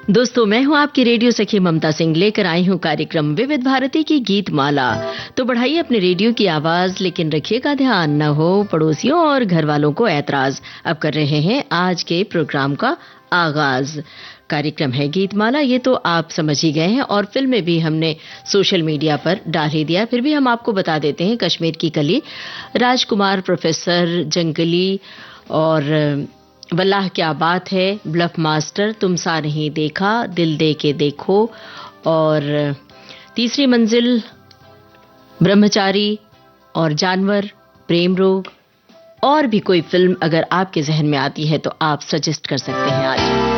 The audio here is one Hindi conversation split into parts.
दोस्तों, मैं हूं आपकी रेडियो सखी ममता सिंह, लेकर आई हूं कार्यक्रम विविध भारती की गीत माला। तो बढ़ाइए अपने रेडियो की आवाज, लेकिन रखिएगा ध्यान, न हो पड़ोसियों और घर वालों को ऐतराज। अब कर रहे हैं आज के प्रोग्राम का आगाज। कार्यक्रम है गीत माला, ये तो आप समझ ही गए हैं, और फिल्में भी हमने सोशल मीडिया पर डाल ही दिया। फिर भी हम आपको बता देते हैं, कश्मीर की कली, राजकुमार, प्रोफेसर, जंगली और वल्लाह क्या बात है, ब्लफ मास्टर, तुम सा नहीं देखा, दिल दे के देखो, और तीसरी मंजिल, ब्रह्मचारी और जानवर, प्रेम रोग, और भी कोई फिल्म अगर आपके जहन में आती है तो आप सजेस्ट कर सकते हैं आज।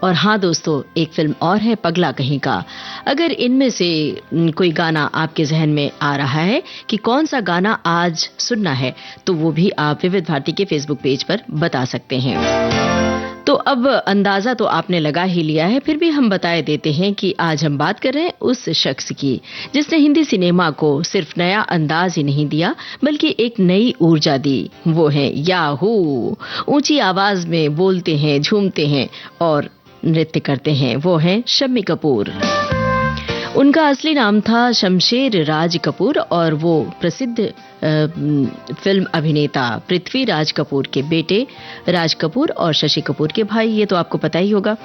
और हाँ दोस्तों, एक फिल्म और है, पगला कहीं का। अगर इनमें से कोई गाना आपके जहन में आ रहा है कि कौन सा गाना आज सुनना है, तो वो भी आप विविध भारती के फेसबुक पेज पर बता सकते हैं। तो अब अंदाजा तो आपने लगा ही लिया है, फिर भी हम बताए देते हैं कि आज हम बात कर रहे हैं उस शख्स की जिसने हिंदी सिनेमा को सिर्फ नया अंदाज ही नहीं दिया, बल्कि एक नई ऊर्जा दी। वो है याहू। ऊंची आवाज में बोलते हैं, झूमते हैं और नृत्य करते हैं। वो हैं शम्मी कपूर। उनका असली नाम था शमशेर राज कपूर, और वो प्रसिद्ध फिल्म अभिनेता पृथ्वी राज कपूर के बेटे राज कपूर और शशि कपूर के भाई, ये तो आपको पता ही होगा।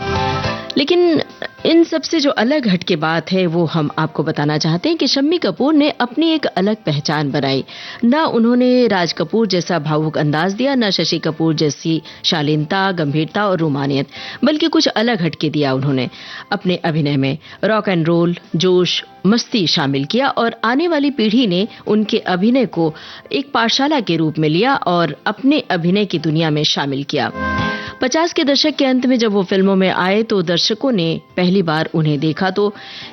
लेकिन इन सब से जो अलग हटके बात है वो हम आपको बताना चाहते हैं कि शम्मी कपूर ने अपनी एक अलग पहचान बनाई। ना उन्होंने राज कपूर जैसा भावुक अंदाज दिया, ना शशि कपूर जैसी शालीनता, गंभीरता और रोमानियत, बल्कि कुछ अलग हटके दिया उन्होंने अपने अभिनय में। रॉक एंड रोल, जोश, मस्ती शामिल किया, और आने वाली पीढ़ी ने उनके अभिनय को एक पाठशाला के रूप में लिया और अपने अभिनय की दुनिया में शामिल किया। 50 के दशक के अंत में जब वो फिल्मों में आए तो दर्शकों ने पहली बार उन्हें देखा तो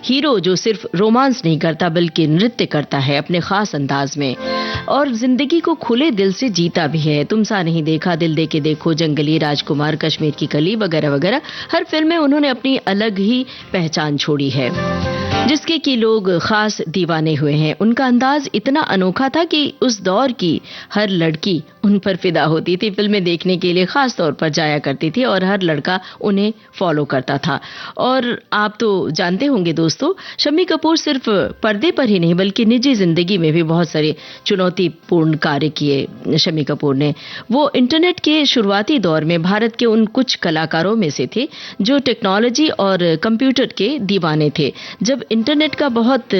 हीरो जो सिर्फ रोमांस नहीं करता बल्कि नृत्य करता है अपने खास अंदाज में, और जिंदगी को खुले दिल से जीता भी है। तुम सा नहीं देखा, दिल दे के देखो, जंगली, राजकुमार, कश्मीर की कली वगैरह वगैरह, हर फिल्म में उन्होंने अपनी अलग ही पहचान छोड़ी है, जिसके कि लोग खास दीवाने हुए हैं। उनका अंदाज इतना अनोखा था कि उस दौर की हर लड़की उन पर फिदा होती थी, फिल्में देखने के लिए खास तौर पर जाया करती थी, और हर लड़का उन्हें फॉलो करता था। और आप तो जानते होंगे दोस्तों, शम्मी कपूर सिर्फ पर्दे पर ही नहीं बल्कि निजी जिंदगी में भी बहुत सारे चुनौतीपूर्ण कार्य किए शम्मी कपूर ने। वो इंटरनेट के शुरुआती दौर में भारत के उन कुछ कलाकारों में से थे जो टेक्नोलॉजी और कंप्यूटर के दीवाने थे। जब इंटरनेट का बहुत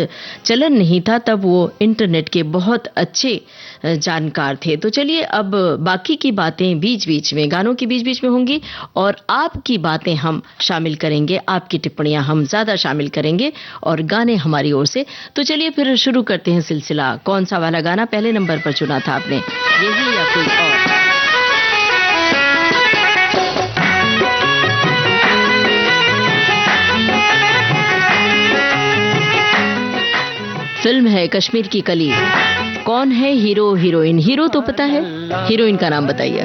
चलन नहीं था तब वो इंटरनेट के बहुत अच्छे जानकार थे। तो चलिए, अब बाकी की बातें बीच बीच में, गानों की बीच बीच में होंगी, और आपकी बातें हम शामिल करेंगे, आपकी टिप्पणियां हम ज्यादा शामिल करेंगे, और गाने हमारी ओर से। तो चलिए फिर शुरू करते हैं सिलसिला। कौन सा वाला गाना पहले नंबर पर चुना था आपने, यही या कोई और? फिल्म है कश्मीर की कली। कौन है हीरो हीरोइन? हीरो तो पता है, हीरोइन का नाम बताइए।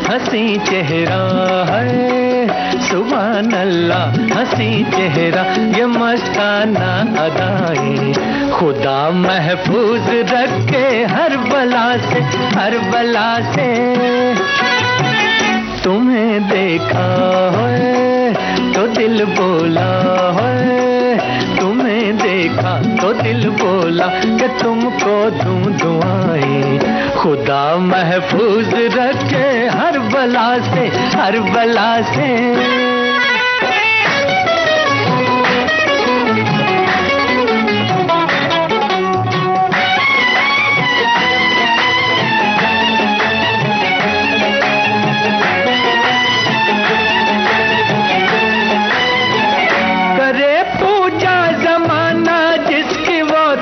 हंसी चेहरा है सुभान अल्लाह, हंसी चेहरा ये मस्ताना अदाई, खुदा महफूज रखे हर बला से, हर बला से। तुम्हें देखा है तो दिल बोला है, तुम्हें देखा तो दिल बोला कि तुमको दूं दुआएं, खुदा महफूज रखे हर बला से, हर बला से।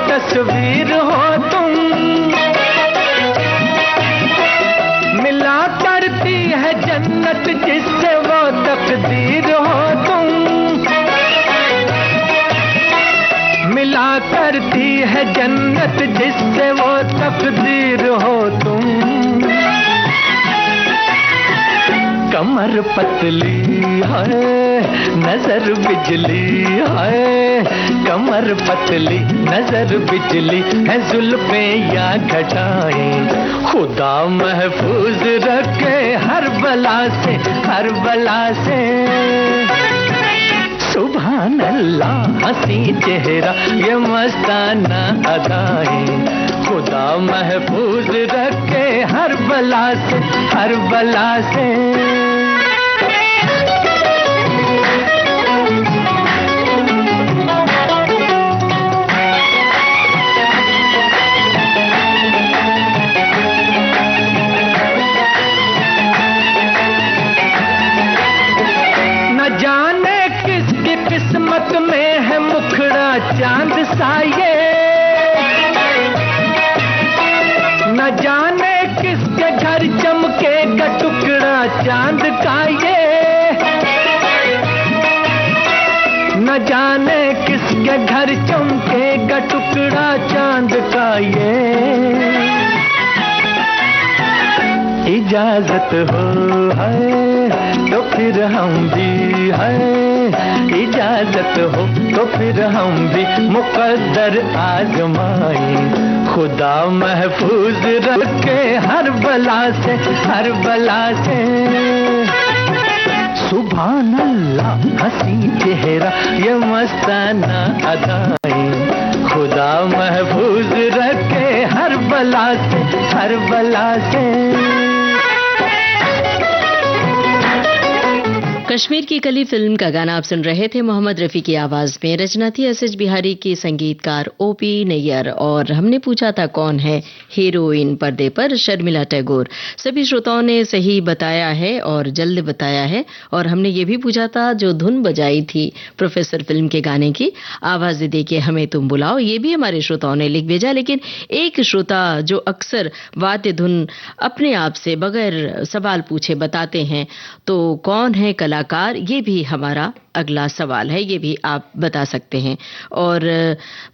तस्वीर हो तुम, मिला करती है जन्नत जिससे वो तकदीर हो तुम, मिला करती है जन्नत जिससे वो तकदीर हो तुम। कमर पतली है नजर बिजली है, कमर पतली नजर बिजली है, जुल्फे या घटाएं, खुदा महफूज रखे हर बला से, हर बला से। सुभान अल्लाह हंसी चेहरा ये मस्ताना अदाएं, खुदा महफूज रखे हर बला से, हर बला से। किस्मत में है मुखड़ा चांद सा ये, न जाने किसके घर चमकेगा टुकड़ा चांद का ये, न जाने किसके घर चमकेगा टुकड़ा चांद का ये। इजाजत हो है तो फिर हम भी है, इजाजत हो तो फिर हम भी मुकद्दर आजमाए, खुदा महफूज रखे हर बला से, हर बला से। सुभान अल्लाह हंसी चेहरा ये मस्ताना अदाएं, खुदा महफूज रखे हर बला से, हर बला से। कश्मीर की कली फिल्म का गाना आप सुन रहे थे मोहम्मद रफी की आवाज में। रचना थी एस.एच. बिहारी की, संगीतकार ओपी नैयर। और हमने पूछा था कौन है हीरोइन पर्दे पर, शर्मिला टैगोर। सभी श्रोताओं ने सही बताया है और जल्द बताया है। और हमने ये भी पूछा था जो धुन बजाई थी प्रोफेसर फिल्म के गाने की, आवाज दे के हमें तुम बुलाओ, ये भी हमारे श्रोताओं ने लिख भेजा। लेकिन एक श्रोता जो अक्सर वाद्य धुन अपने आप से बगैर सवाल पूछे बताते हैं, तो कौन है कलाकार, ये भी हमारा अगला सवाल है, ये भी आप बता सकते हैं। और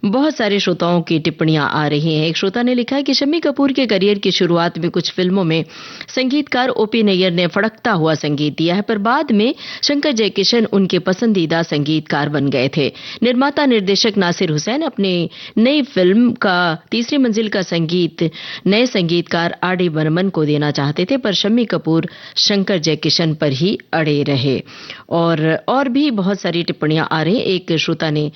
बहुत सारे श्रोताओं की टिप्पणियां आ रही हैं। एक श्रोता ने लिखा है कि शम्मी कपूर के करियर की शुरुआत में कुछ फिल्मों में संगीतकार ओपी नैयर ने फड़कता हुआ संगीत दिया है, पर बाद में शंकर जयकिशन उनके पसंदीदा संगीतकार बन गए थे। निर्माता निर्देशक नासिर हुसैन अपनी नई फिल्म का तीसरी मंजिल का संगीत नए संगीतकार आर.डी. बर्मन को देना चाहते थे, पर शम्मी कपूर शंकर जयकिशन पर ही अड़े रहे। और भी बहुत सारी टिप्पणियां आ रही हैं। एक श्रोता ने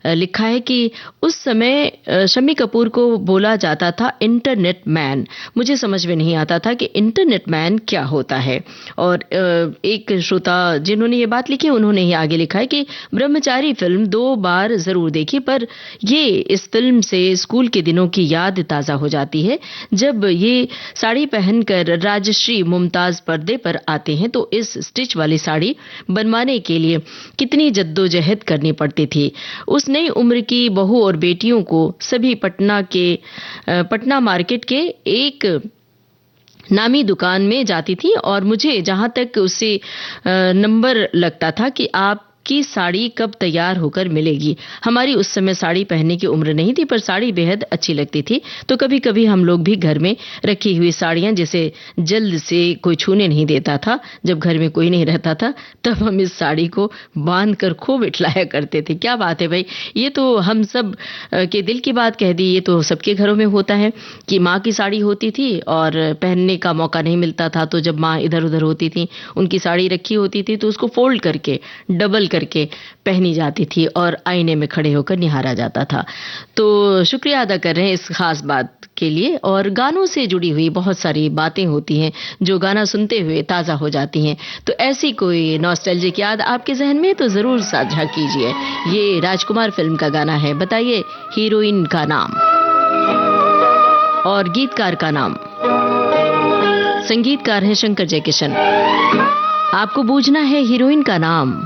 लिखा है कि उस समय शम्मी कपूर को बोला जाता था इंटरनेट मैन। मुझे समझ में नहीं आता था कि इंटरनेट मैन क्या होता है। और एक श्रोता जिन्होंने ये बात लिखी, उन्होंने ही आगे लिखा है कि ब्रह्मचारी फिल्म 2 बार जरूर देखी, पर ये इस फिल्म से स्कूल के दिनों की याद ताजा हो जाती है। जब ये साड़ी पहनकर राजश्री मुमताज पर्दे पर आते हैं तो इस स्टिच वाली साड़ी बनवाने के लिए कितनी जद्दोजहद करनी पड़ती थी। उस नई उम्र की बहू और बेटियों को सभी पटना मार्केट के एक नामी दुकान में जाती थी और मुझे जहां तक उससे नंबर लगता था कि आप की साड़ी कब तैयार होकर मिलेगी। हमारी उस समय साड़ी पहनने की उम्र नहीं थी, पर साड़ी बेहद अच्छी लगती थी। तो कभी कभी हम लोग भी घर में रखी हुई साड़ियां जिसे जल्द से कोई छूने नहीं देता था, जब घर में कोई नहीं रहता था, तब हम इस साड़ी को बांध कर खूब इठलाया करते थे। क्या बात है भाई, ये तो हम सब के दिल की बात कह दी। ये तो सबके घरों में होता है कि माँ की साड़ी होती थी और पहनने का मौका नहीं मिलता था, तो जब माँ इधर उधर होती थी, उनकी साड़ी रखी होती थी, तो उसको फोल्ड करके डबल करके पहनी जाती थी और आईने में खड़े होकर निहारा जाता था। तो शुक्रिया अदा कर रहे हैं इस खास बात के लिए। और गानों से जुड़ी हुई बहुत सारी बातें होती हैं जो गाना सुनते हुए ताज़ा हो जाती हैं। तो ऐसी कोई नॉस्टैल्जिक याद आपके जहन में तो ज़रूर साझा कीजिए। ये राजकुमार फिल्म का गाना है, बताइए हीरोइन का नाम और गीतकार का नाम। संगीतकार है शंकर जयकिशन। आपको बूझना है हीरोइन का नाम।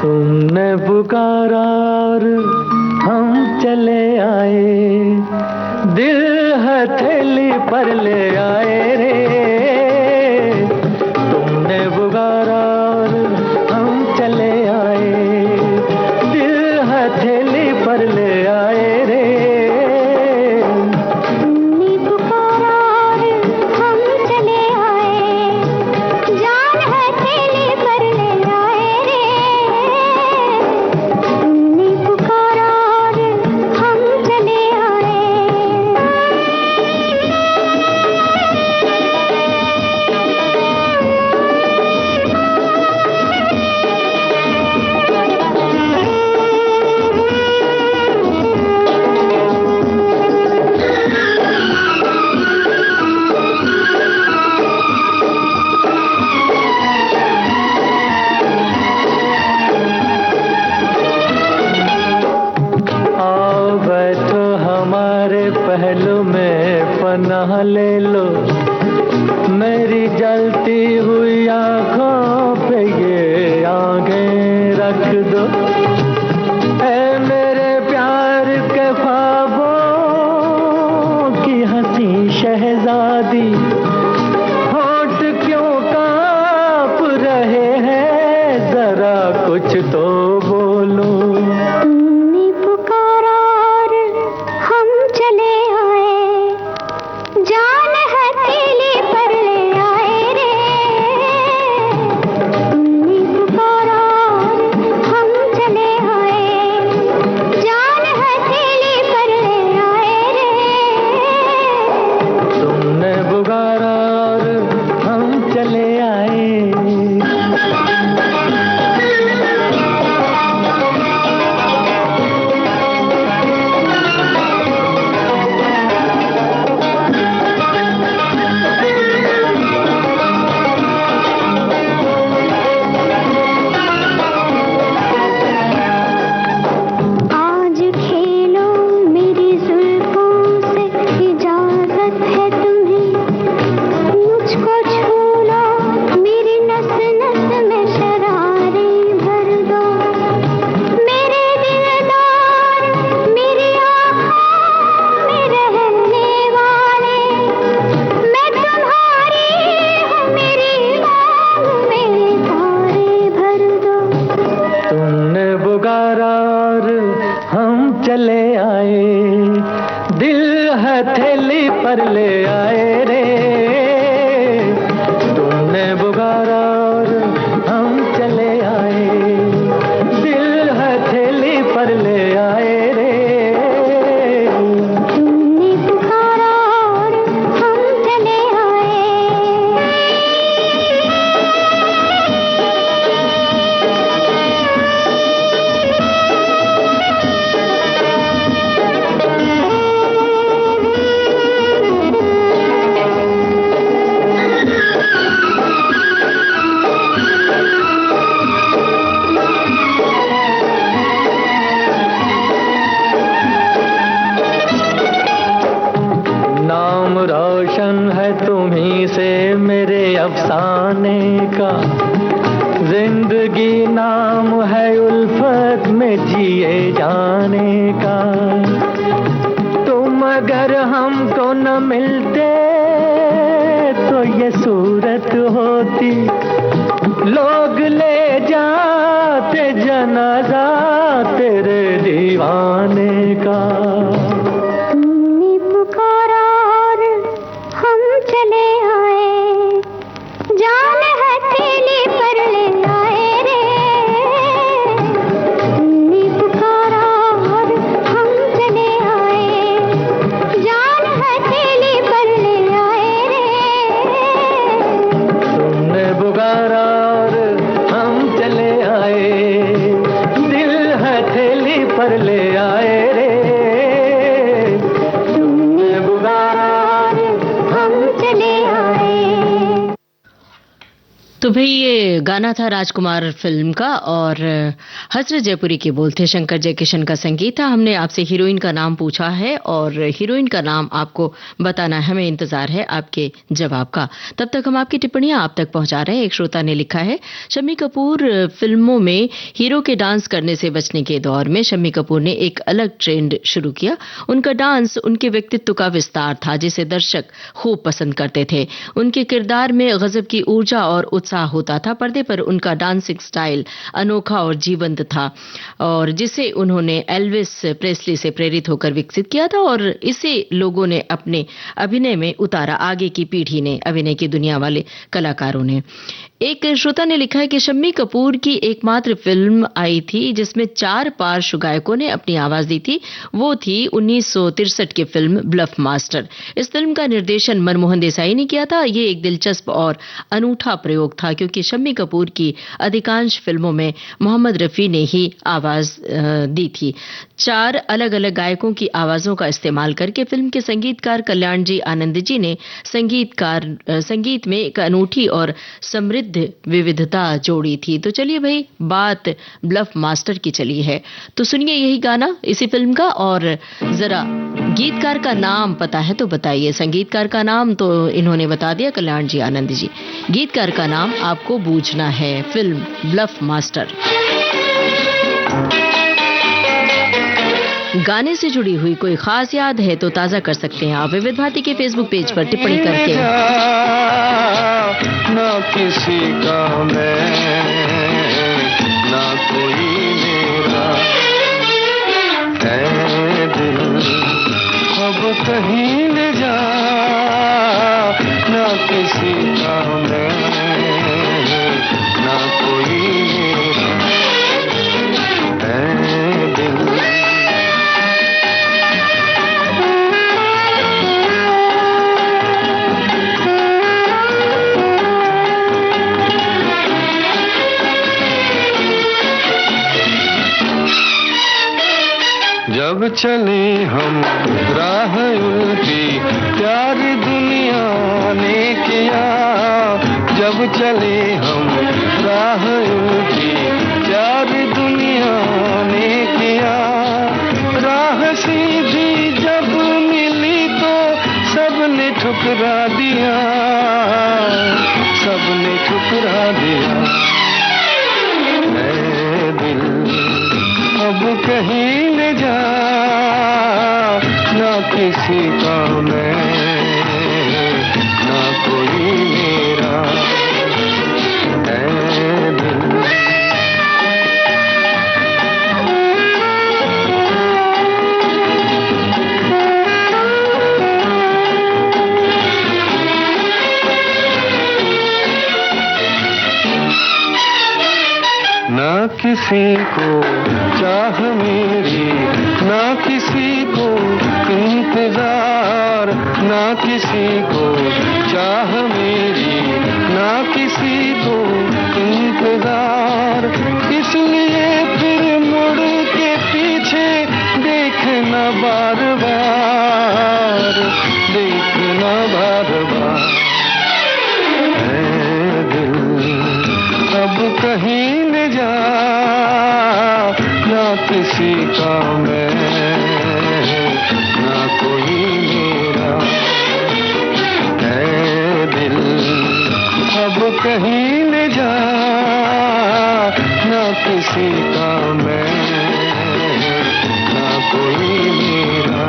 तुमने पुकारा और हम चले आए, दिल हथेली पर ले आए रे। तुमने पुकारा और हम चले आए, दिल हथेली पर ले आए रे। निगाह ले लो, मेरी जलती हुई आंखों पे ये आंखें रख दो। ऐ मेरे प्यार के ख्वाबों की हंसी शहजादी, होंठ क्यों कांप रहे हैं, जरा कुछ तो बोलो। तुमने पुकारा और हम चले आए, जान हथेली पर ले आए रे। तुमने पुकारा और हम चले आए, जान हथेली पर ले आए रे। तुमने पुकारा और हम चले आए। आज खेलो मेरी जुल्फों से, इजाजत है तुम्हें, मुझको छू लो, मेरी नस नस में शरारे भर दो। मेरे दिलदार, मेरी आँखों में रहने वाले, मैं तुम्हारी हूँ, मेरी बाहों में तारे भर दो। तुमने पुकारा और हम चले आए, दिल हथेली पर ले आए रे। तुमने पुकारा और हम चले आए, दिल हथेली पर ले आए रे। तुमने पुकारा और हम चले आए। नाम रोशन है तुम्ही से मेरे अफसाने का, जिंदगी नाम है उल्फत में जिए जाने का। तुम अगर हमको न मिलते तो ये सूरत होती, लोग ले जाते जनाजा तेरे दीवाने का। तुमने पुकारा और हम चले आए, जान हथेली पर ले आए रे। तुमने पुकारा और हम चले आए, जान हथेली पर ले आए रे। तुमने पुकारा और हम चले आए, दिल हथेली पर ले आए रे। तुमने पुकारा और हम चले आए। तो भाई ये गाना था राजकुमार फिल्म का और हसरत जयपुरी के बोल थे, शंकर जयकिशन का संगीत था। हमने आपसे हीरोइन का नाम पूछा है और हीरोइन का नाम आपको बताना है, हमें इंतजार है आपके जवाब का। तब तक हम आपकी टिप्पणियां आप तक पहुंचा रहे हैं। एक श्रोता ने लिखा है, शम्मी कपूर फिल्मों में हीरो के डांस करने से बचने के दौर में शम्मी कपूर ने एक अलग ट्रेंड शुरू किया। उनका डांस उनके व्यक्तित्व का विस्तार था जिसे दर्शक खूब पसंद करते थे। उनके किरदार में गजब की ऊर्जा और उत्साह होता था। पर्दे पर उनका डांसिंग स्टाइल अनोखा और जीवंत था और जिसे उन्होंने एल्विस प्रेस्ली से प्रेरित होकर विकसित किया था और इसे लोगों ने अपने अभिनय में उतारा, आगे की पीढ़ी ने, अभिनय की दुनिया वाले कलाकारों ने। एक श्रोता ने लिखा है कि शम्मी कपूर की एकमात्र फिल्म आई थी जिसमें 4 पार्श्व गायकों ने अपनी आवाज दी थी, वो थी 1963 की फिल्म ब्लफ मास्टर। इस फिल्म का निर्देशन मनमोहन देसाई ने किया था। ये एक दिलचस्प और अनूठा प्रयोग था क्योंकि शम्मी कपूर की अधिकांश फिल्मों में मोहम्मद रफी ने ही आवाज दी थी। 4 अलग-अलग गायकों की आवाजों का इस्तेमाल करके फिल्म के संगीतकार कल्याण जी आनंद जी ने संगीत में एक अनूठी और समृद्ध विविधता जोड़ी थी। तो चलिए भाई, बात ब्लफ मास्टर की चली है, तो सुनिए यही गाना इसी फिल्म का। और जरा गीतकार का नाम पता है तो बताइए। संगीतकार का नाम तो इन्होंने बता दिया, कल्याण जी आनंद जी। गीतकार का नाम आपको बूझना है। फिल्म ब्लफ मास्टर। गाने से जुड़ी हुई कोई खास याद है तो ताजा कर सकते हैं आप विविध भारती के फेसबुक पेज पर टिप्पणी करके। ना किसी का मैं, ना कोई मेरा है दिल, अब कहीं ले जा। ना किसी का मैं, ना कोई मेरा है दिल। जब चले हम राह उल्टी प्यार दुनिया ने किया, जब चले हम राह उल्टी प्यार दुनिया ने किया, राह सीधी जब मिली तो सबने ठुकरा दिया, सबने ठुकरा दिया। मैं दिल अब कहीं ले जा, ना किसी का मैं, ना कोई मेरा है दिल। ना किसी को चाह मेरी, ना किसी को इंतजार, ना किसी को चाह मेरी, ना किसी को इंतजार। इसलिए फिर मुड़ के पीछे देखना बार बार, देखना बार बार। है दिल अब कहीं ले जा, ना किसी का मैं, ना कोई मेरा है दिल। अब कहीं ले जा, ना किसी का मैं, ना कोई मेरा।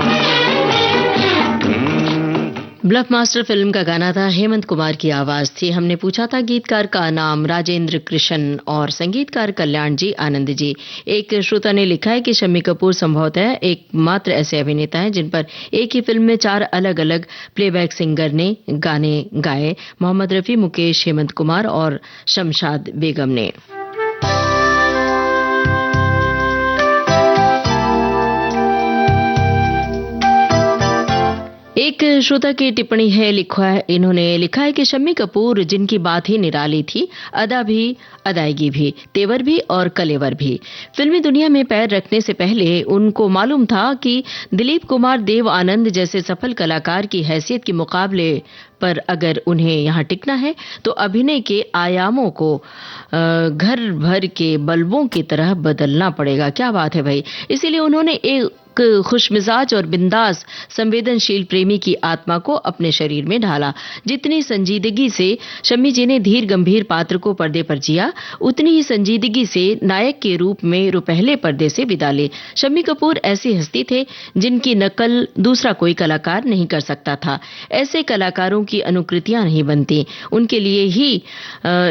ब्लफ मास्टर फिल्म का गाना था, हेमंत कुमार की आवाज थी। हमने पूछा था गीतकार का नाम राजेंद्र कृष्ण और संगीतकार कल्याण जी आनंद जी। एक श्रोता ने लिखा है कि शम्मी कपूर संभवतः एकमात्र ऐसे अभिनेता हैं जिन पर एक ही फिल्म में 4 अलग-अलग प्लेबैक सिंगर ने गाने गाए, मोहम्मद रफी, मुकेश, हेमंत कुमार और शमशाद बेगम ने। एक श्रोता की टिप्पणी है, इन्होंने लिखा है कि शम्मी कपूर जिनकी बात ही निराली थी, अदा भी, अदायगी भी, तेवर भी और कलेवर भी। फिल्मी दुनिया में पैर रखने से पहले उनको मालूम था कि दिलीप कुमार, देव आनंद जैसे सफल कलाकार की हैसियत के मुकाबले पर अगर उन्हें यहाँ टिकना है तो अभिनय के आयामों को घर भर के बल्बों की तरह बदलना पड़ेगा। क्या बात है भाई। इसीलिए उन्होंने एक खुशमिजाज और बिंदास संवेदनशील प्रेमी की आत्मा को अपने शरीर में ढाला। जितनी संजीदगी से शम्मी जी ने धीर गंभीर पात्र को पर्दे पर जिया, उतनी ही संजीदगी से नायक के रूप में रुपहले पर्दे से विदा ले। शम्मी कपूर ऐसी हस्ती थे जिनकी नकल दूसरा कोई कलाकार नहीं कर सकता था। ऐसे कलाकारों की अनुकृतियां नहीं बनती, उनके लिए ही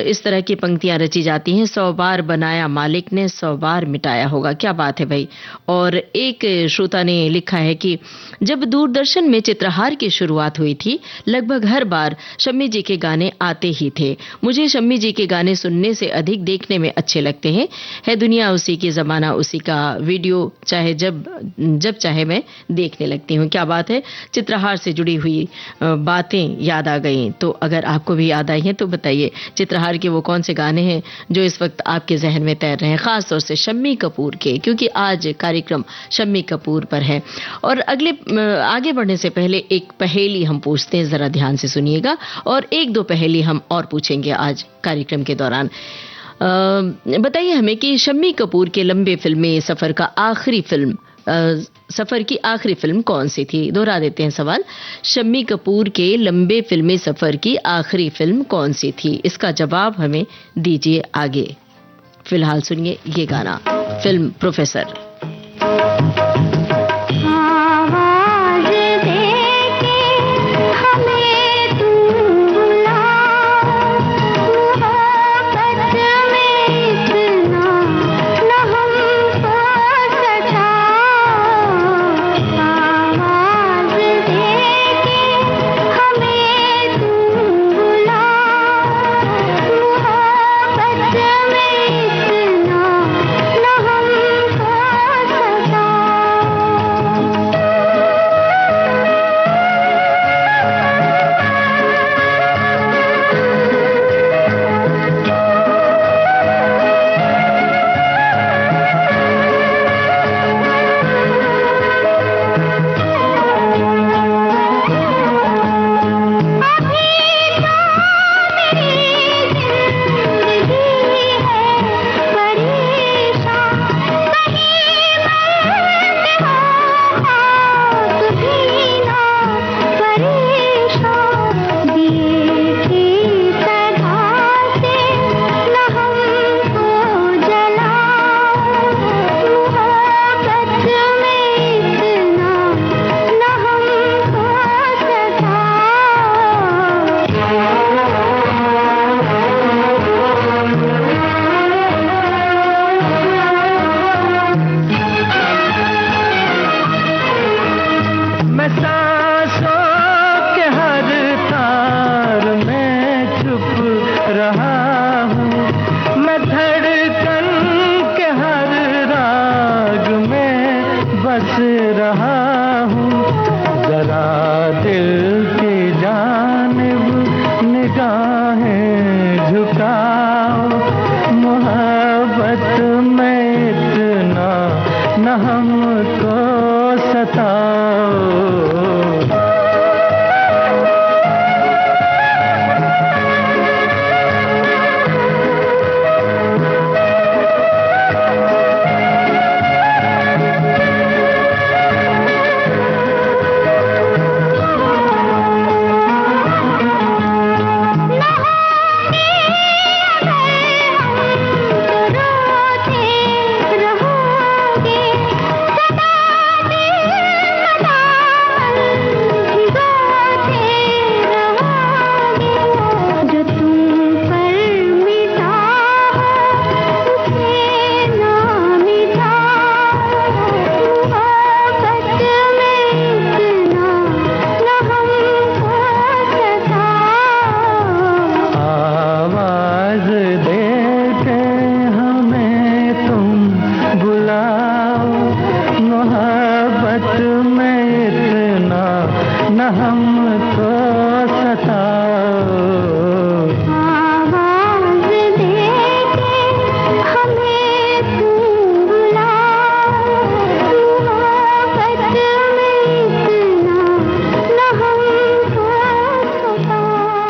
इस तरह की पंक्तियां रची जाती हैं। 100 बार बनाया मालिक ने, 100 बार मिटाया होगा। क्या बात है भाई। और एक श्रोता ने लिखा है कि जब दूरदर्शन में चित्रहार की शुरुआत हुई थी, लगभग हर बार शम्मी जी के गाने आते ही थे। मुझे शम्मी जी के गाने सुनने से अधिक देखने में अच्छे लगते हैं। है दुनिया उसी की, जमाना उसी का, वीडियो चाहे जब चाहे मैं देखने लगती हूँ। क्या बात है। चित्रहार से जुड़ी हुई बातें याद आ गई, तो अगर आपको भी याद आई है तो बताइए चित्रहार के वो कौन से गाने हैं जो इस वक्त आपके जहन में तैर रहे हैं, खास तौर से शम्मी कपूर के, क्योंकि आज कार्यक्रम शम्मी कपूर पर है। और आगे बढ़ने से पहले एक पहेली हम पूछते हैं, जरा ध्यान से सुनिएगा, और एक दो पहेली हम और पूछेंगे आज कार्यक्रम के दौरान। बताइए हमें कि शम्मी कपूर के लंबे फिल्मी सफर का आखिरी फिल्म सफर की आखिरी फिल्म कौन सी थी। दोहरा देते हैं सवाल, शम्मी कपूर के लंबे फिल्मी सफर की आखिरी फिल्म कौन सी थी, इसका जवाब हमें दीजिए आगे। फिलहाल सुनिए ये गाना, फिल्म प्रोफेसर।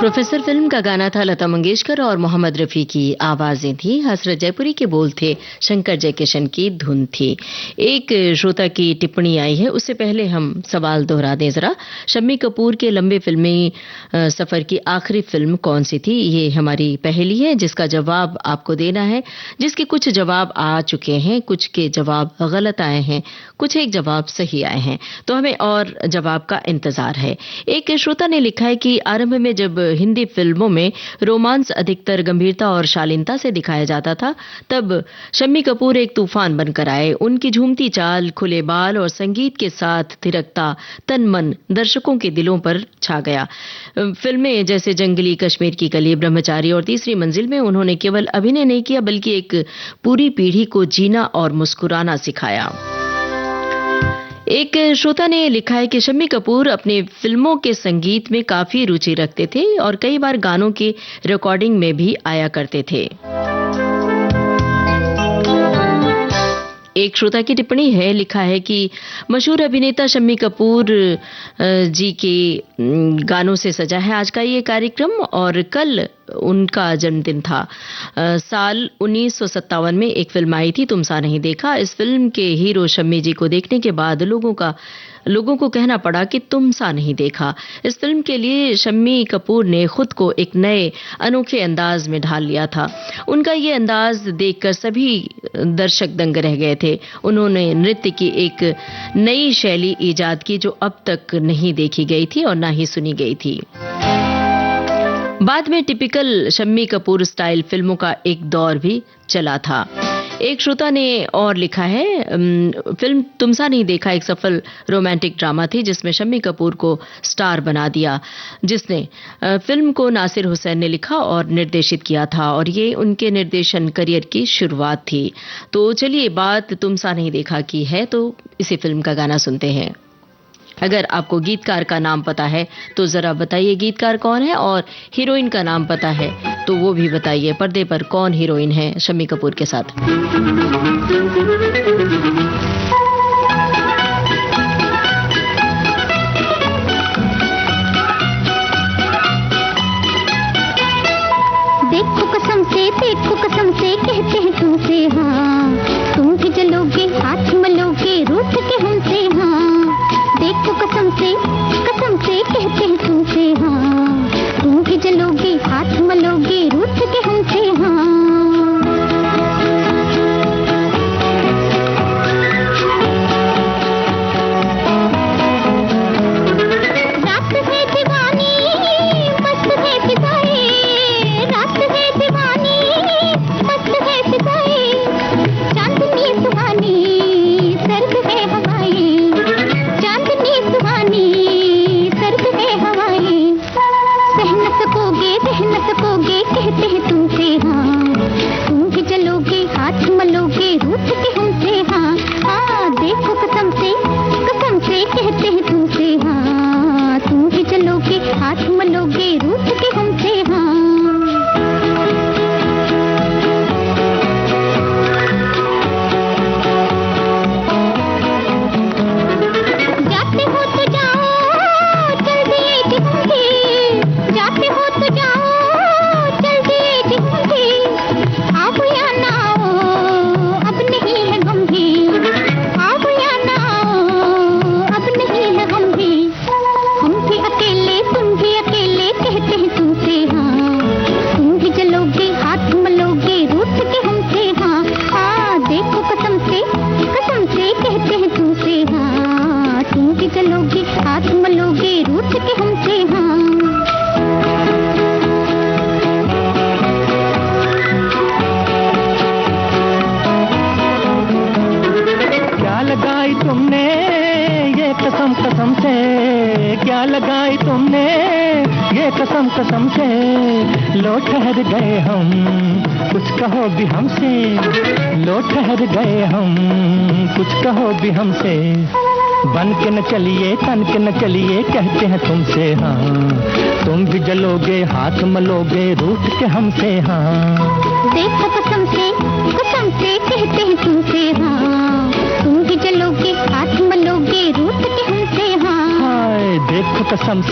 प्रोफेसर फिल्म का गाना था, लता मंगेशकर और मोहम्मद रफ़ी की आवाजें थी, हसरत जयपुरी के बोल थे, शंकर जयकिशन की धुन थी। एक श्रोता की टिप्पणी आई है, उससे पहले हम सवाल दोहरा दें जरा। शम्मी कपूर के लंबे फिल्मी सफर की आखिरी फिल्म कौन सी थी, ये हमारी पहेली है जिसका जवाब आपको देना है, जिसके कुछ जवाब आ चुके हैं, कुछ के जवाब गलत आए हैं, कुछ एक जवाब सही आए हैं, तो हमें और जवाब का इंतजार है। एक श्रोता ने लिखा है कि आरंभ में जब हिंदी फिल्मों में रोमांस अधिकतर गंभीरता और शालीनता से दिखाया जाता था, तब शम्मी कपूर एक तूफान बनकर आए। उनकी झूमती चाल, खुले बाल और संगीत के साथ थिरकता तन मन दर्शकों के दिलों पर छा गया। फिल्में जैसे जंगली, कश्मीर की कली, ब्रह्मचारी और तीसरी मंजिल में उन्होंने केवल अभिनय नहीं किया बल्कि एक पूरी पीढ़ी को जीना और मुस्कुराना सिखाया। एक श्रोता ने लिखा है कि शम्मी कपूर अपने फिल्मों के संगीत में काफी रुचि रखते थे और कई बार गानों की रिकॉर्डिंग में भी आया करते थे। एक श्रोता की टिप्पणी है, लिखा है कि मशहूर अभिनेता शम्मी कपूर जी के गानों से सजा है आज का ये कार्यक्रम और कल उनका जन्मदिन था। साल 1957 में एक फिल्म आई थी, तुम सा नहीं देखा। इस फिल्म के हीरो शम्मी जी को देखने के बाद लोगों को कहना पड़ा कि तुम सा नहीं देखा। इस फिल्म के लिए शम्मी कपूर ने खुद को एक नए अनोखे अंदाज में ढाल लिया था। उनका ये अंदाज देखकर सभी दर्शक दंग रह गए थे। उन्होंने नृत्य की एक नई शैली इजाद की जो अब तक नहीं देखी गई थी और ना ही सुनी गई थी। बाद में टिपिकल शम्मी कपूर स्टाइल फिल्मों का एक दौर भी चला था। एक श्रोता ने और लिखा है, फिल्म तुमसा नहीं देखा एक सफल रोमांटिक ड्रामा थी जिसमें शम्मी कपूर को स्टार बना दिया, जिसने फिल्म को नासिर हुसैन ने लिखा और निर्देशित किया था और ये उनके निर्देशन करियर की शुरुआत थी। तो चलिए बात तुमसा नहीं देखा की है, तो इसी फिल्म का गाना सुनते हैं। अगर आपको गीतकार का नाम पता है तो जरा बताइए गीतकार कौन है, और हीरोइन का नाम पता है तो वो भी बताइए। पर्दे पर कौन हीरोइन है शम्मी कपूर के साथ? देखो कसम से कहते हैं तुमसे हाँ, तुम भी जलोगे हाथ मलोगे रूठ के हमसे हाँ। देखो कसम से कहते हैं तुमसे हाँ, तुम भी जलोगे हाथ मलोगे रूठ के हमसे हाँ। रात है दीवानी मस्त है फिजाएं, रात है दीवानी मस्त है फिजाएं, चांदनी सुहानी सर्द है हवाएं, चांदनी सुहानी सर्द है हवाएं। सह न सकोगे कहते हैं तुमसे हाँ, तुम भी चलोगे हाथ मलोगे रूठ के हमसे हाँ। हाँ देखो कसम से कहते हैं तुमसे हाँ, तुम भी चलोगे हाथ मलोगे रूठ के हमसे हाँ। जाते हो तो जाओ चल दिए दिखूंगी, जाते हो तो जाओ चल दिए दिखूंगी, आप या ना आओ अब नहीं है गम भी, आप या ना आओ अब नहीं है गम भी। हम भी अकेले तुम भी अकेले कहते हैं तुमसे हाँ, तुम भी चलोगे हाथ मलोगे रूठ के हमसे हाँ। हाँ देखो कसम से कहते हैं तुमसे हाँ, तुम भी चलोगे हाथ मलोगे रूठ के हमसे हाँ। क्या लगाई तुमने ये कसम से, क्या लगाई तुमने ये कसम से, लो ठहर गए हम कुछ कहो भी हमसे, लो ठहर गए हम कुछ कहो भी हमसे। बन के न चलिए तन के न चलिए कहते हैं तुमसे हाँ, तुम भी जलोगे हाथ मलोगे रूठ के हमसे हाँ। देखो कसम से कहते हैं तुमसे हाँ, तुम भी जलोगे हाथ मलोगे रूठ के हमसे हाँ। हाय देखो कसम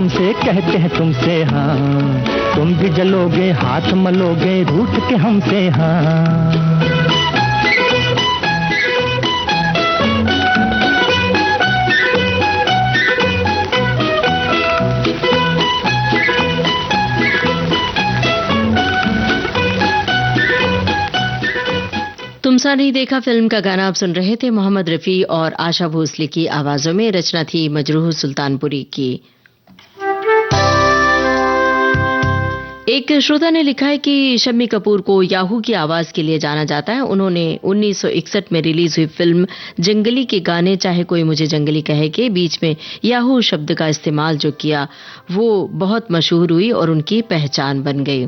से कहते हैं तुमसे हाँ, तुम भी जलोगे हाथ मलोगे रूठ के हमसे हाँ। तुमसा नहीं देखा फिल्म का गाना आप सुन रहे थे। मोहम्मद रफी और आशा भोसले की आवाजों में, रचना थी मजरूह सुल्तानपुरी की। एक श्रोता ने लिखा है कि शम्मी कपूर को याहू की आवाज के लिए जाना जाता है। उन्होंने 1961 में रिलीज हुई फिल्म जंगली के गाने चाहे कोई मुझे जंगली कहे के बीच में याहू शब्द का इस्तेमाल जो किया वो बहुत मशहूर हुई और उनकी पहचान बन गई।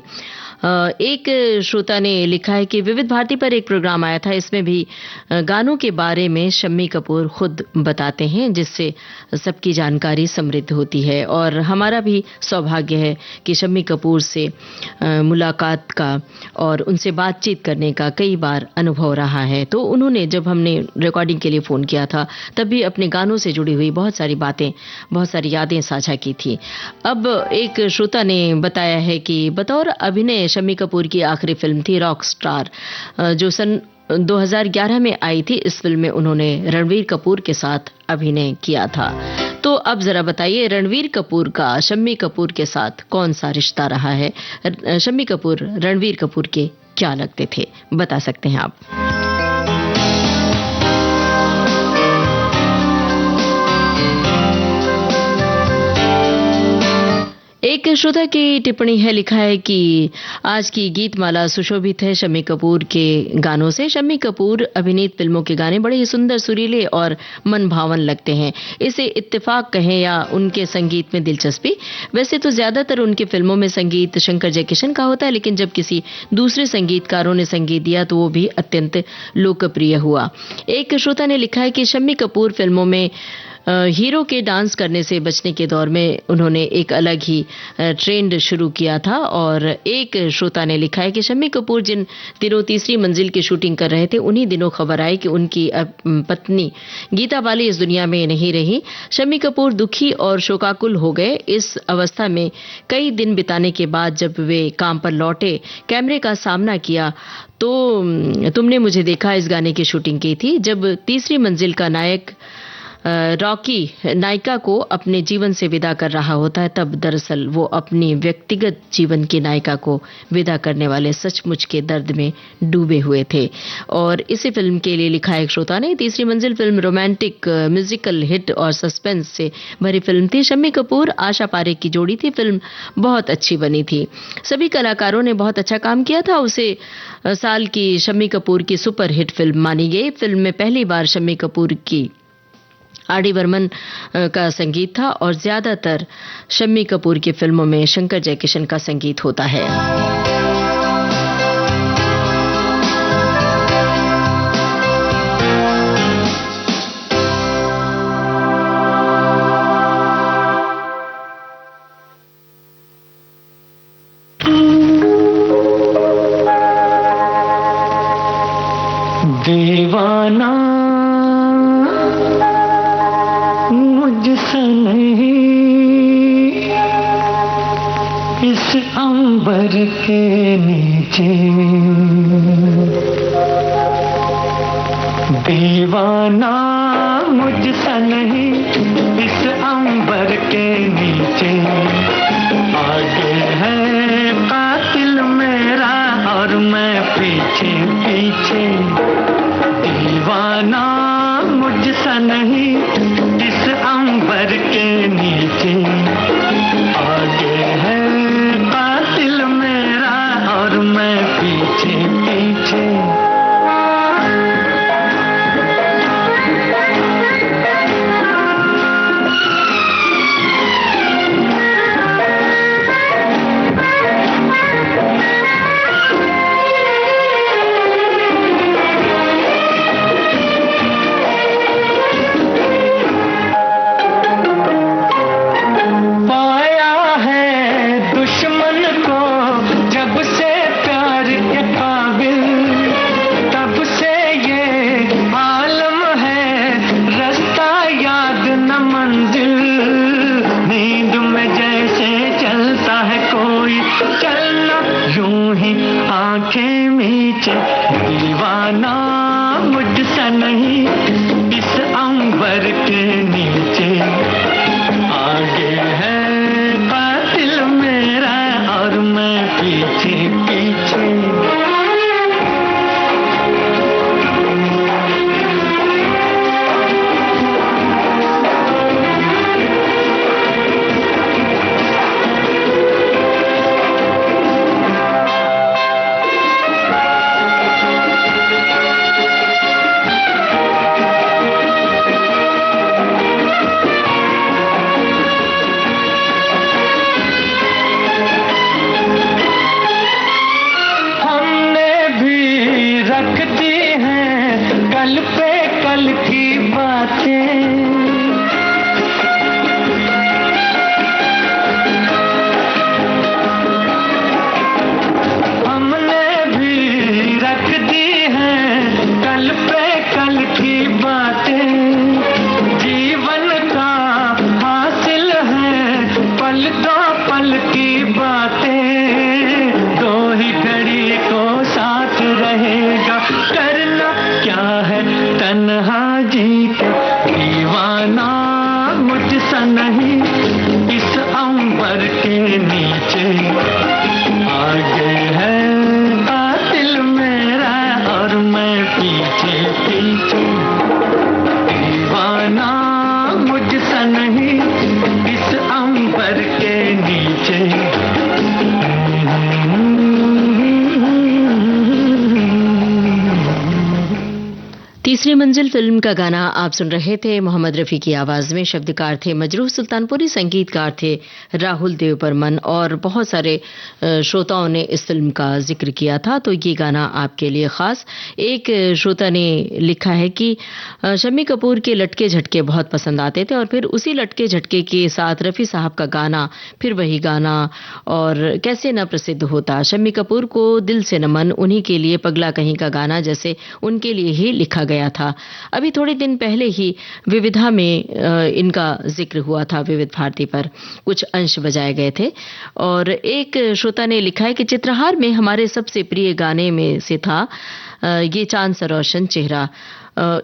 एक श्रोता ने लिखा है कि विविध भारती पर एक प्रोग्राम आया था, इसमें भी गानों के बारे में शम्मी कपूर खुद बताते हैं, जिससे सबकी जानकारी समृद्ध होती है और हमारा भी सौभाग्य है कि शम्मी कपूर से मुलाकात का और उनसे बातचीत करने का कई बार अनुभव रहा है। तो उन्होंने जब हमने रिकॉर्डिंग के लिए फ़ोन किया था तब भी अपने गानों से जुड़ी हुई बहुत सारी बातें, बहुत सारी यादें साझा की थी। अब एक श्रोता ने बताया है कि बतौर अभिनय शम्मी कपूर की आखिरी फिल्म थी रॉक स्टार, जो सन 2011 में आई थी। इस फिल्म में उन्होंने रणवीर कपूर के साथ अभिनय किया था। तो अब जरा बताइए रणवीर कपूर का शम्मी कपूर के साथ कौन सा रिश्ता रहा है? शम्मी कपूर रणवीर कपूर के क्या लगते थे, बता सकते हैं आप। एक श्रोता की टिप्पणी है, लिखा है कि आज की गीतमाला सुशोभित है शम्मी कपूर के गानों से। शम्मी कपूर अभिनीत फिल्मों के गाने बड़े ही सुंदर, सुरीले और मन भावन लगते हैं। इसे इत्तेफाक कहें या उनके संगीत में दिलचस्पी, वैसे तो ज्यादातर उनके फिल्मों में संगीत शंकर जयकिशन का होता है, लेकिन जब किसी दूसरे संगीतकारों ने संगीत दिया तो वो भी अत्यंत लोकप्रिय हुआ। एक श्रोता ने लिखा है कि शम्मी कपूर फिल्मों में हीरो के डांस करने से बचने के दौर में उन्होंने एक अलग ही ट्रेंड शुरू किया था। और एक श्रोता ने लिखा है कि शम्मी कपूर जिन दिनों तीसरी मंजिल की शूटिंग कर रहे थे, उन्हीं दिनों खबर आई कि उनकी पत्नी गीता बाली इस दुनिया में नहीं रही। शम्मी कपूर दुखी और शोकाकुल हो गए। इस अवस्था में कई दिन बिताने के बाद जब वे काम पर लौटे, कैमरे का सामना किया तो तुमने मुझे देखा इस गाने की शूटिंग की थी। जब तीसरी मंजिल का नायक रॉकी नायिका को अपने जीवन से विदा कर रहा होता है, तब दरअसल वो अपनी व्यक्तिगत जीवन की नायिका को विदा करने वाले सचमुच के दर्द में डूबे हुए थे। और इसी फिल्म के लिए लिखा एक श्रोता ने, तीसरी मंजिल फिल्म रोमांटिक, म्यूजिकल हिट और सस्पेंस से भरी फिल्म थी। शम्मी कपूर आशा पारेख की जोड़ी थी। फिल्म बहुत अच्छी बनी थी, सभी कलाकारों ने बहुत अच्छा काम किया था। उसे साल की शम्मी कपूर की सुपर हिट फिल्म मानी गई। फिल्म में पहली बार शम्मी कपूर की आर.डी. बर्मन का संगीत था और ज्यादातर शम्मी कपूर की फिल्मों में शंकर जयकिशन का संगीत होता है। दीवाना मुझसे नहीं, इस अंबर के नीचे दीवाना मुझसे नहीं, इस अंबर के नीचे आगे है कातिल मेरा और मैं पीछे पीछे। दीवाना मुझसे नहीं, इस अंबर के नीचे आगे है कातिल मेरा और मैं पीछे पीछे। दीवाना मुझसे नहीं, इस अंबर के नीचे आगे है कातिल मेरा और मैं पीछे पीछे। मुझसा नहीं इस अंबर के नीचे आगे है कातिल मेरा और मैं पीछे पीछे दीवाना मुझसा नहीं इस अंबर के नीचे। तीसरी मंजिल फिल्म का गाना आप सुन रहे थे। मोहम्मद रफ़ी की आवाज़ में शब्दकार थे मजरूह सुल्तानपुरी, संगीतकार थे राहुल देव बर्मन और बहुत सारे श्रोताओं ने इस फिल्म का जिक्र किया था। तो ये गाना आपके लिए ख़ास। एक श्रोता ने लिखा है कि शम्मी कपूर के लटके झटके बहुत पसंद आते थे और फिर उसी लटके झटके के साथ रफ़ी साहब का गाना, फिर वही गाना, और कैसे न प्रसिद्ध होता। शम्मी कपूर को दिल से नमन, उन्हीं के लिए पगला कहीं का गाना जैसे उनके लिए ही लिखा गया था। अभी थोड़े दिन पहले ही विविधा में इनका जिक्र हुआ था, विविध भारती पर कुछ अंश बजाए गए थे। और एक श्रोता ने लिखा है कि चित्रहार में हमारे सबसे प्रिय गाने में से था ये चांद सा रोशन चेहरा।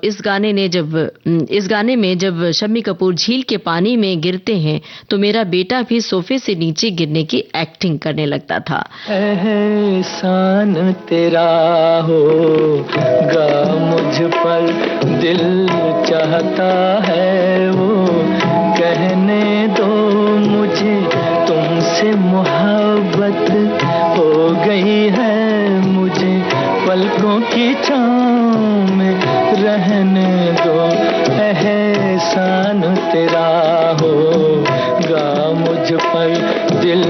इस गाने में जब शम्मी कपूर झील के पानी में गिरते हैं तो मेरा बेटा भी सोफे से नीचे गिरने की एक्टिंग करने लगता था। एहसान तेरा होगा मुझ पर, दिल चाहता है वो कहने दो मुझे तुमसे मोहब्बत हो गई है, मुझे पलकों की छाँव में रहने दो। एहसान तेरा होगा मुझ पर, दिल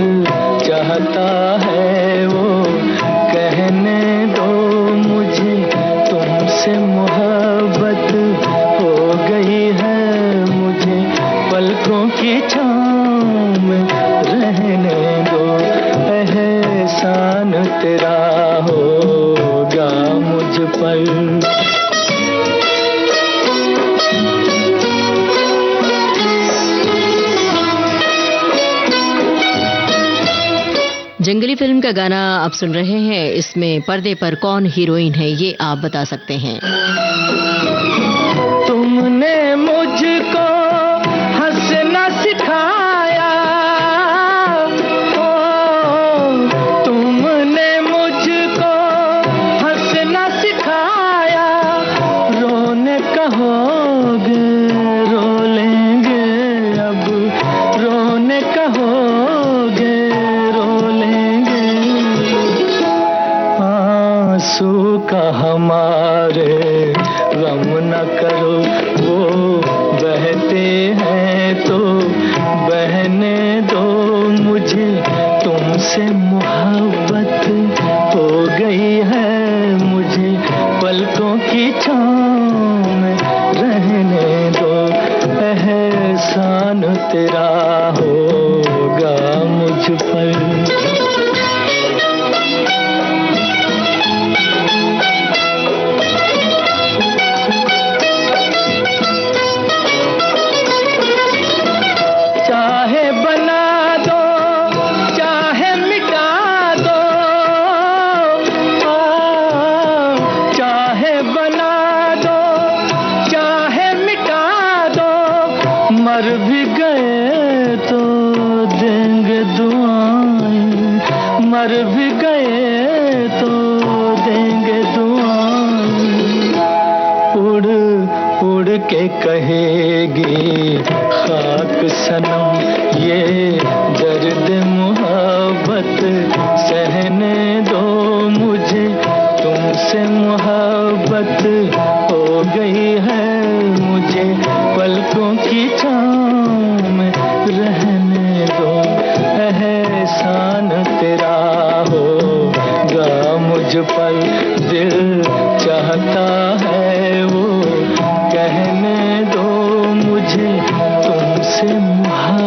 चाहता है वो कहने दो मुझे तुमसे मोहब्बत हो गई है, मुझे पलकों की छाँव में रहने दो। एहसान तेरा होगा मुझ पर। जंगली फिल्म का गाना आप सुन रहे हैं। इसमें पर्दे पर कौन हीरोइन है ये आप बता सकते हैं। तुमने मुझको हंसना सिखाया, तुमने मुझको हंसना सिखाया, रोने कहोगे रो लेंगे, अब रोने कहोगे रो लेंगे। आंसू का हमारे गम न करो, वो बहते हैं तो बहने दो, मुझे तुमसे मोहब्बत हो गई है, मुझे पलकों की छाँव में रहने दो। एहसान तेरा होगा मुझ पर। मर भी गए तो देंगे दुआएं, मर भी गए तो देंगे दुआएं। उड़ उड़ के कहेगी खाक सनम ये दर्द मोहब्बत सहने दो, मुझे तुमसे मोहब्बत हो गई है, मुझे पलकों की छाँव में रहने दो। एहसान तेरा होगा मुझ पर, दिल चाहता है वो कहने दो मुझे तुमसे मोहब्बत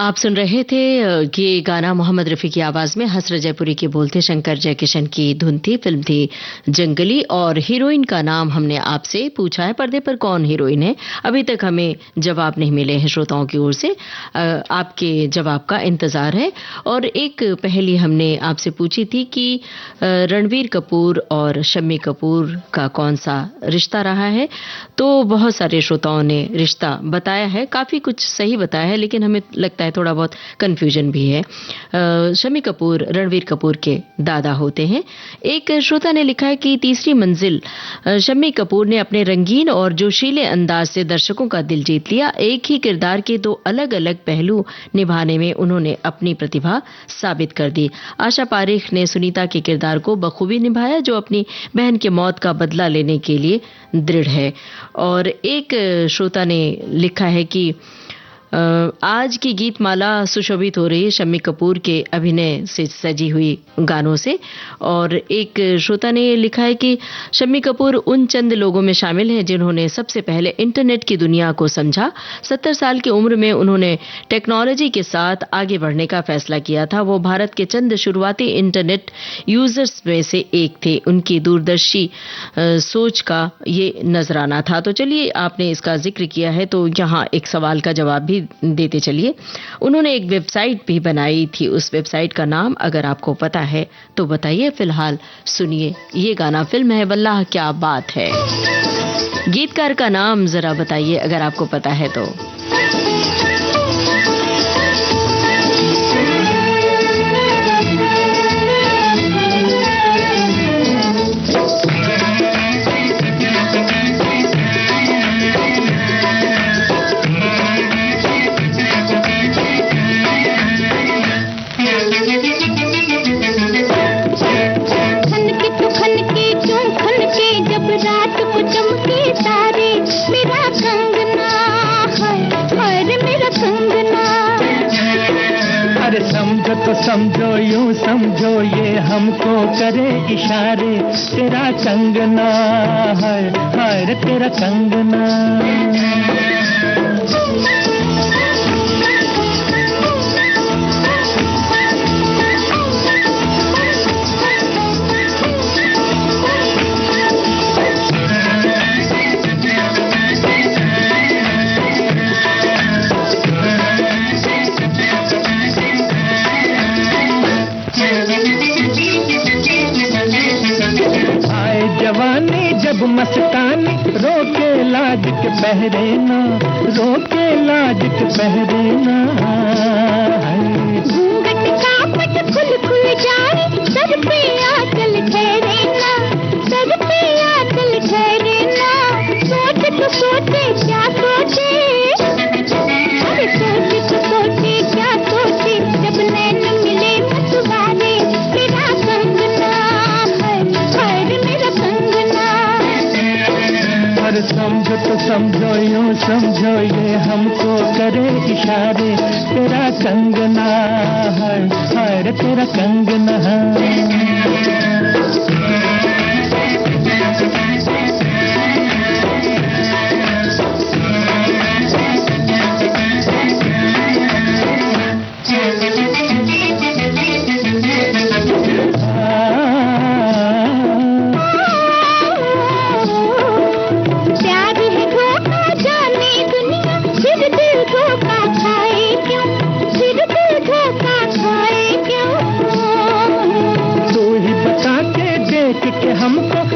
आप सुन रहे थे ये गाना मोहम्मद रफ़ी की आवाज में हसरत जयपुरी के बोल थे, शंकर जयकिशन की धुन थी, फिल्म थी जंगली। और हीरोइन का नाम हमने आपसे पूछा है, पर्दे पर कौन हीरोइन है। अभी तक हमें जवाब नहीं मिले हैं श्रोताओं की ओर से, आपके जवाब का इंतजार है। और एक पहेली हमने आपसे पूछी थी कि रणबीर कपूर और शम्मी कपूर का कौन सा रिश्ता रहा है, तो बहुत सारे श्रोताओं ने रिश्ता बताया है, काफी कुछ सही बताया है, लेकिन हमें लगता है थोड़ा बहुत कंफ्यूजन भी है। शम्मी कपूर रणबीर कपूर के दादा होते हैं। एक श्रोता ने लिखा है कि तीसरी मंजिल शम्मी कपूर ने अपने रंगीन और जोशीले अंदाज से दर्शकों का दिल जीत लिया। एक ही किरदार के दो अलग अलग पहलू निभाने में उन्होंने अपनी प्रतिभा साबित कर दी। आशा पारेख ने सुनीता के किरदार को बखूबी निभाया, जो अपनी बहन की मौत का बदला लेने के लिए दृढ़ है। और एक श्रोता ने लिखा है कि आज की गीत माला सुशोभित हो रही है शम्मी कपूर के अभिनय से सजी हुई गानों से। और एक श्रोता ने लिखा है कि शम्मी कपूर उन चंद लोगों में शामिल हैं जिन्होंने सबसे पहले इंटरनेट की दुनिया को समझा। 70 साल की उम्र में उन्होंने टेक्नोलॉजी के साथ आगे बढ़ने का फैसला किया था। वो भारत के चंद शुरुआती इंटरनेट यूजर्स में से एक थे। उनकी दूरदर्शी सोच का ये नजराना था। तो चलिए, आपने इसका जिक्र किया है तो यहाँ एक सवाल का जवाब भी देते चलिए। उन्होंने एक वेबसाइट भी बनाई थी, उस वेबसाइट का नाम अगर आपको पता है तो बताइए। फिलहाल सुनिए ये गाना, फिल्म है वल्लाह क्या बात है। गीतकार का नाम जरा बताइए अगर आपको पता है तो। तो समझो यूं समझो ये हमको करे इशारे, तेरा कंगना है, हाय तेरा कंगना। जब मस्तानी रोके लाज के पहरे ना, रोके लाज के पहरे ना। घूंघट का पट खुल खुल जाए, सर पे आंचल ठहरे ना, सर पे आंचल ठहरे ना। सोच तो सोचे क्या सोचे, अरे सोच तो सोचे क्या सोचे, जब नैन मिले मतवारे, तेरा कंगना है, हाय मेरा कंगना। समझो तो समझो यूं समझो ये हमको करे इशारे, तेरा कंगना है, हाय तेरा कंगना है।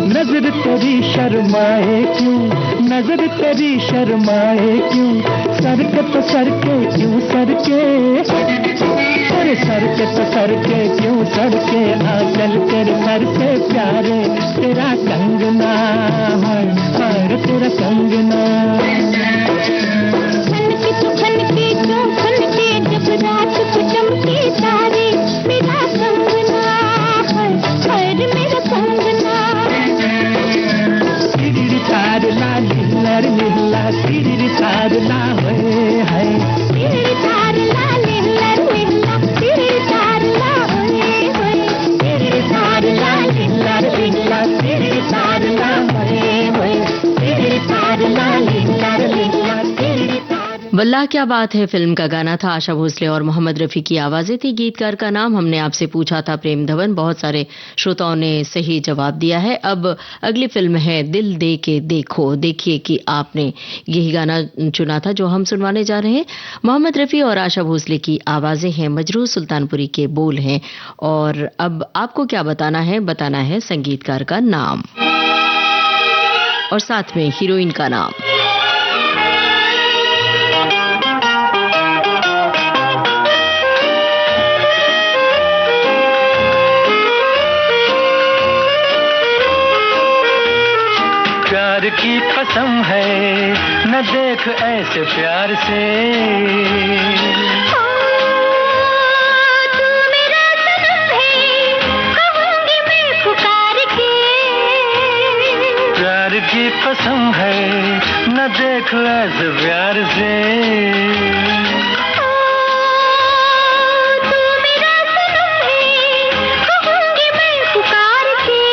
नजर तेरी शर्माए क्यों, नजर तेरी शर्माए क्यों, सर के तो सर के क्यों सर के, अरे सर के तो सर के क्यों सर के, आंचल तेरे सर से प्यारे, तेरा कंगना है, हाय तेरा कंगना। छनके तो छनके क्यों छनके, जब रात को चमके तारे, मेरा कंगना है, हाय मेरा कंगना। तार ला लिहलर लिहला, सिरी तार ला होए है, सिरी तार ला लिहलर लिहला, सिरी तार ला होए होए, सिरी तार ला लिहलर लिहला, सिरी तार ला होए होए, सिरी तार ला लिहलर लिहला, सिरी वल्लाह क्या बात है फिल्म का गाना था। आशा भोसले और मोहम्मद रफी की आवाजें थी। गीतकार का नाम हमने आपसे पूछा था प्रेम धवन। बहुत सारे श्रोताओं ने सही जवाब दिया है। अब अगली फिल्म है दिल दे के देखो। देखिए कि आपने यही गाना चुना था जो हम सुनवाने जा रहे हैं। मोहम्मद रफी और आशा भोसले की आवाजें हैं, मजरूह सुल्तानपुरी के बोल हैं। और अब आपको क्या बताना है संगीतकार का नाम और साथ में हीरोइन का नाम। प्यार की कसम है न देख ऐसे प्यार से, तू मेरा सनम है कहूंगी मैं पुकार के। प्यार की कसम है न देख ऐसे प्यार से, तू मेरा सनम है कहूंगी मैं पुकार के।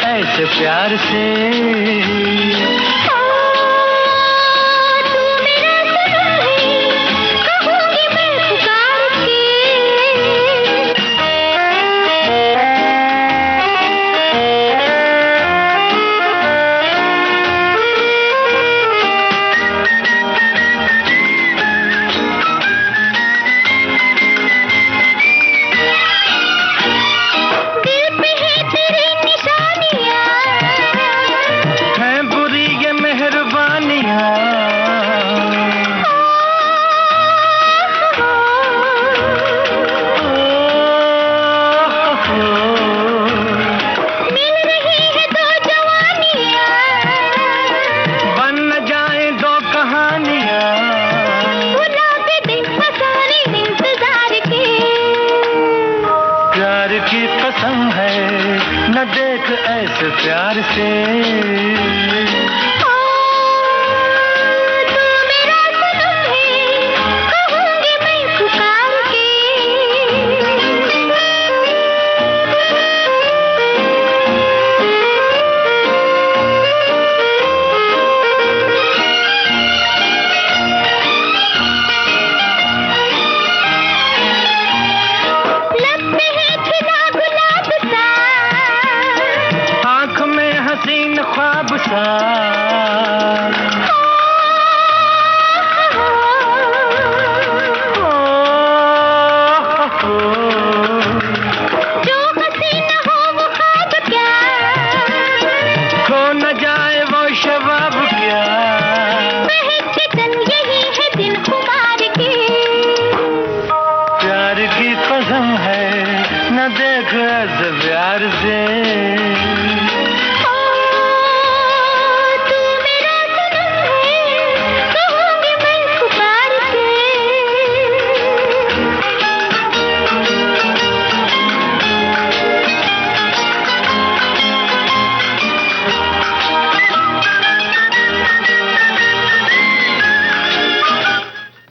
ऐसे प्यार से प्यार से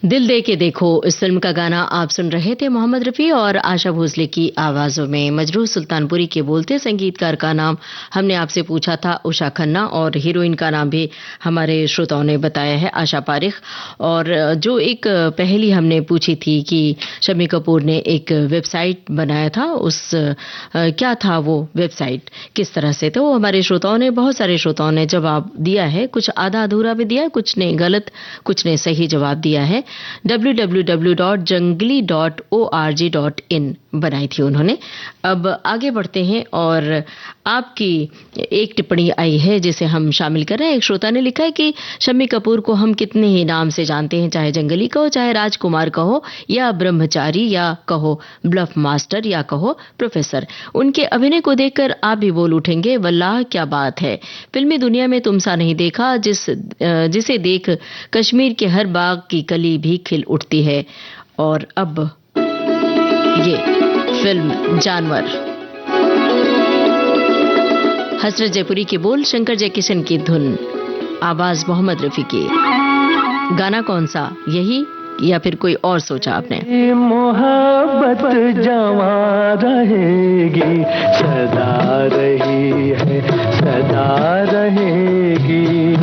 दिल दे के देखो इस फिल्म का गाना आप सुन रहे थे। मोहम्मद रफी और आशा भोसले की आवाजों में, मजरूह सुल्तानपुरी के बोलते। संगीतकार का नाम हमने आपसे पूछा था उषा खन्ना और हीरोइन का नाम भी हमारे श्रोताओं ने बताया है आशा पारिख। और जो एक पहेली हमने पूछी थी कि शम्मी कपूर ने एक वेबसाइट बनाया था, उस क्या था वो वेबसाइट, किस तरह से, तो हमारे श्रोताओं ने, बहुत सारे श्रोताओं ने जवाब दिया है। कुछ आधा अधूरा भी दिया, कुछ ने गलत, कुछ ने सही जवाब दिया है। www.jangli.org.in बनाई थी उन्होंने। अब आगे बढ़ते हैं और आपकी एक टिप्पणी आई है जिसे हम शामिल कर रहे हैं। एक श्रोता ने लिखा है कि शम्मी कपूर को हम कितने ही नाम से जानते हैं, चाहे जंगली कहो, चाहे राजकुमार कहो, या ब्रह्मचारी, या कहो ब्लफ मास्टर, या कहो प्रोफेसर। उनके अभिनय को देखकर आप भी बोल उठेंगे, वल्लाह क्या बात है। फिल्मी दुनिया में तुम सा नहीं देखा जिसे देख कश्मीर के हर बाग की कली भी खिल उठती है। और अब ये फिल्म जानवर, हसरत जयपुरी के बोल, शंकर जयकिशन की धुन, आवाज मोहम्मद रफी की। गाना कौन सा, यही या फिर कोई और सोचा आपने? मोहब्बत जवां रहेगी, सदा रही है, सदा रहेगी।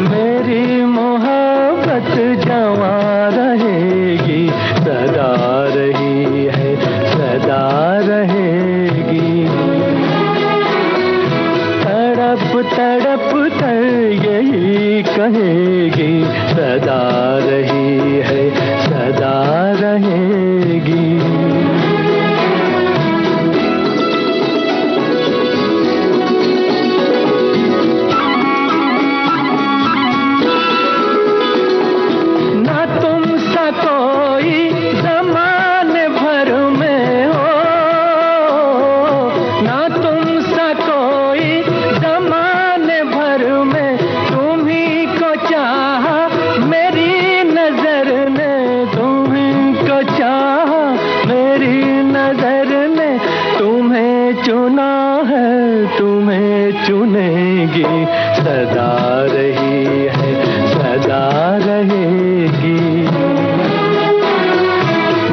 मेरी मोहब्बत जवां रहेगी, सदा रही है, सदा रहेगी। तड़प तड़प कर यही कहेगी, सदा रही है, सदा रहेगी। ना तुम सा कोई ज़माने भर में हो, ना तुम सा कोई ज़माने भर में, तुम्ही को चाहा मेरी नजर ने, तुम्ही को चाहा मेरी नजर ने। तुम्हें चुना है, तुम्हें चुनेगी, सदा रही है, सदा रहेगी।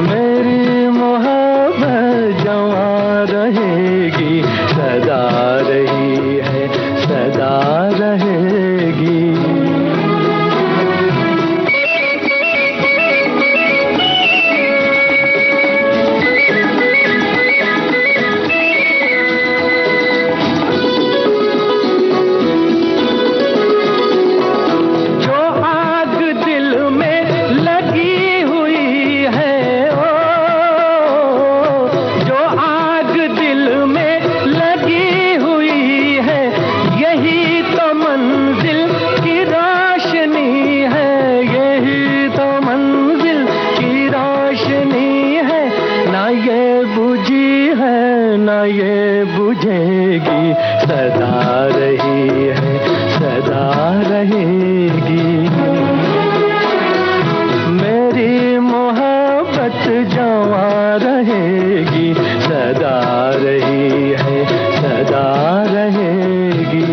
मेरी मोहब्बत जवां रहेगी, सदा रही है, सदा रहेगी। जो आग दिल में लगी हुई है, ओ, जो आग दिल में लगी हुई है, यही तो मंजिल की रोशनी है, यही तो मंजिल की रोशनी है। ना ये बुझी है, ना ये बुझेगी, सदा रही है, सदा रहेगी। मेरी मोहब्बत जवां रहेगी, सदा रही है, सदा रहेगी।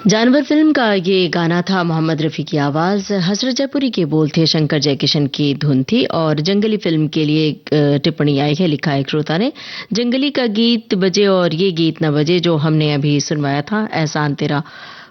जानवर फिल्म का ये गाना था, मोहम्मद रफी की आवाज, हसरत जयपुरी के बोल थे, शंकर जयकिशन की धुन थी। और जंगली फिल्म के लिए एक टिप्पणी आई है, लिखा है एक श्रोता ने, जंगली का गीत बजे और ये गीत न बजे जो हमने अभी सुनवाया था, एहसान तेरा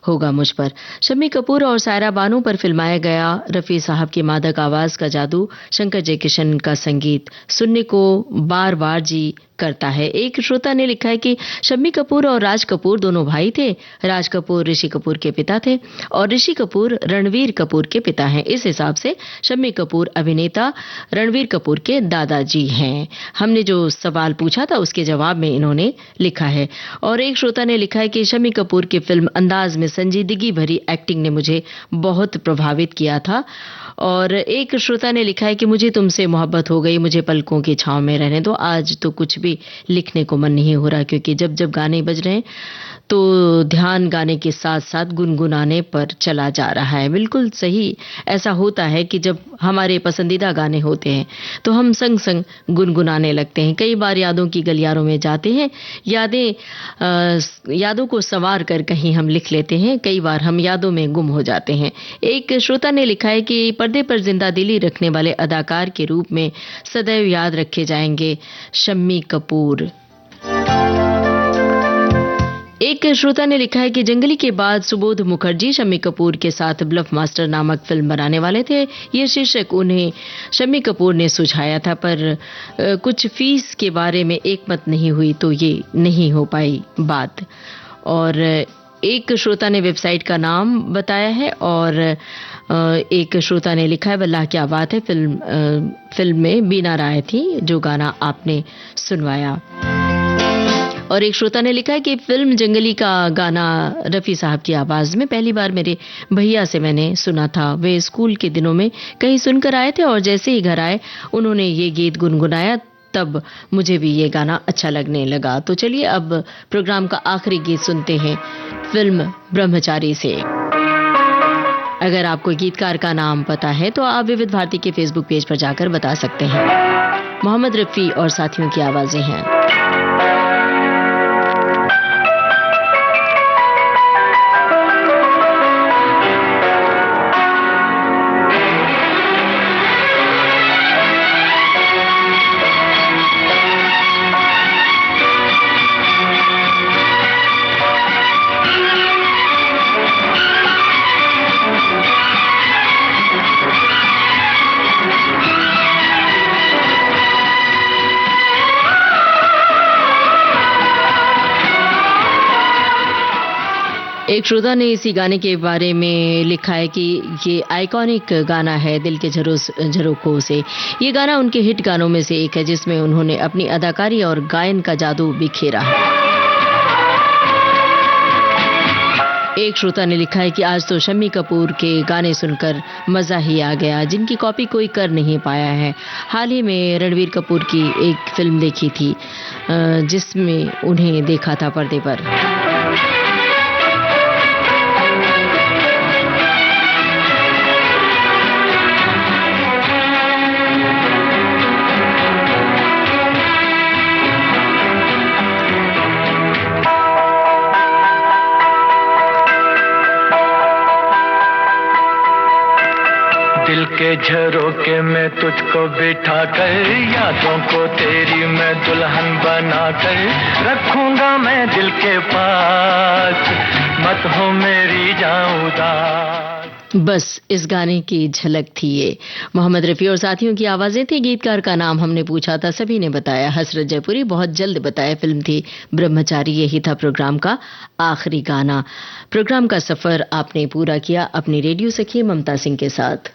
होगा मुझ पर। शम्मी कपूर और सायरा बानू पर फिल्माया गया रफी साहब की मादक आवाज का जादू, शंकर जयकिशन का संगीत सुनने को बार बार जी करता है। एक श्रोता ने लिखा है कि शम्मी कपूर और राज कपूर दोनों भाई थे। राज कपूर ऋषि कपूर के पिता थे और ऋषि कपूर रणवीर कपूर के पिता हैं। इस हिसाब से शम्मी कपूर अभिनेता रणवीर कपूर के दादाजी हैं। हमने जो सवाल पूछा था उसके जवाब में इन्होंने लिखा है। और एक श्रोता ने लिखा है कि शम्मी कपूर की फिल्म अंदाज में संजीदगी भरी एक्टिंग ने मुझे बहुत प्रभावित किया था। और एक श्रोता ने लिखा है कि मुझे तुमसे मोहब्बत हो गई, मुझे पलकों की छांव में रहने दो। आज तो कुछ भी लिखने को मन नहीं हो रहा, क्योंकि जब जब गाने बज रहे हैं तो ध्यान गाने के साथ साथ गुनगुनाने पर चला जा रहा है। बिल्कुल सही, ऐसा होता है कि जब हमारे पसंदीदा गाने होते हैं तो हम संग संग गुनगुनाने लगते हैं। कई बार यादों की गलियारों में जाते हैं, यादों को संवार कर कहीं हम लिख लेते हैं, कई बार हम यादों में गुम हो जाते हैं। एक श्रोता ने लिखा है कि पर्दे पर जिंदा दिली रखने वाले अदाकार के रूप में सदैव याद रखे जाएंगे शम्मी कपूर। एक श्रोता ने लिखा है कि जंगली के बाद सुबोध मुखर्जी शम्मी कपूर के साथ ब्लफ मास्टर नामक फिल्म बनाने वाले थे। ये शीर्षक उन्हें शम्मी कपूर ने सुझाया था, पर कुछ फीस के बारे में एकमत नहीं हुई तो ये नहीं हो पाई बात। और एक श्रोता ने वेबसाइट का नाम बताया है और एक श्रोता ने लिखा है वल्लाह क्या बात है, फिल्म में बीना राय थी जो गाना आपने सुनवाया। और एक श्रोता ने लिखा है कि फिल्म जंगली का गाना रफ़ी साहब की आवाज में पहली बार मेरे भैया से मैंने सुना था। वे स्कूल के दिनों में कहीं सुनकर आए थे और जैसे ही घर आए उन्होंने ये गीत गुनगुनाया, तब मुझे भी ये गाना अच्छा लगने लगा। तो चलिए अब प्रोग्राम का आखिरी गीत सुनते हैं फिल्म ब्रह्मचारी से। अगर आपको गीतकार का नाम पता है तो आप विविध भारती के फेसबुक पेज पर जाकर बता सकते हैं। मोहम्मद रफ़ी और साथियों की आवाजें हैं। एक श्रोता ने इसी गाने के बारे में लिखा है कि ये आइकॉनिक गाना है दिल के झरोखों से। ये गाना उनके हिट गानों में से एक है जिसमें उन्होंने अपनी अदाकारी और गायन का जादू बिखेरा है। एक श्रोता ने लिखा है कि आज तो शम्मी कपूर के गाने सुनकर मजा ही आ गया, जिनकी कॉपी कोई कर नहीं पाया है। हाल ही में रणवीर कपूर की एक फिल्म देखी थी जिसमें उन्हें देखा था पर्दे पर। दिल के झरोखे में तुझको बिठा कर, यादों को तेरी मैं दुल्हन बना कर रखूंगा मैं दिल के पास, मत हो मेरी जान उदास। बस इस गाने की झलक थी ये। मोहम्मद रफ़ी और साथियों की आवाजें थी। गीतकार का नाम हमने पूछा था, सभी ने बताया हसरत जयपुरी। बहुत जल्द बताया, फिल्म थी ब्रह्मचारी। यही था प्रोग्राम का आखिरी गाना। प्रोग्राम का सफर आपने पूरा किया अपनी रेडियो सखी ममता सिंह के साथ।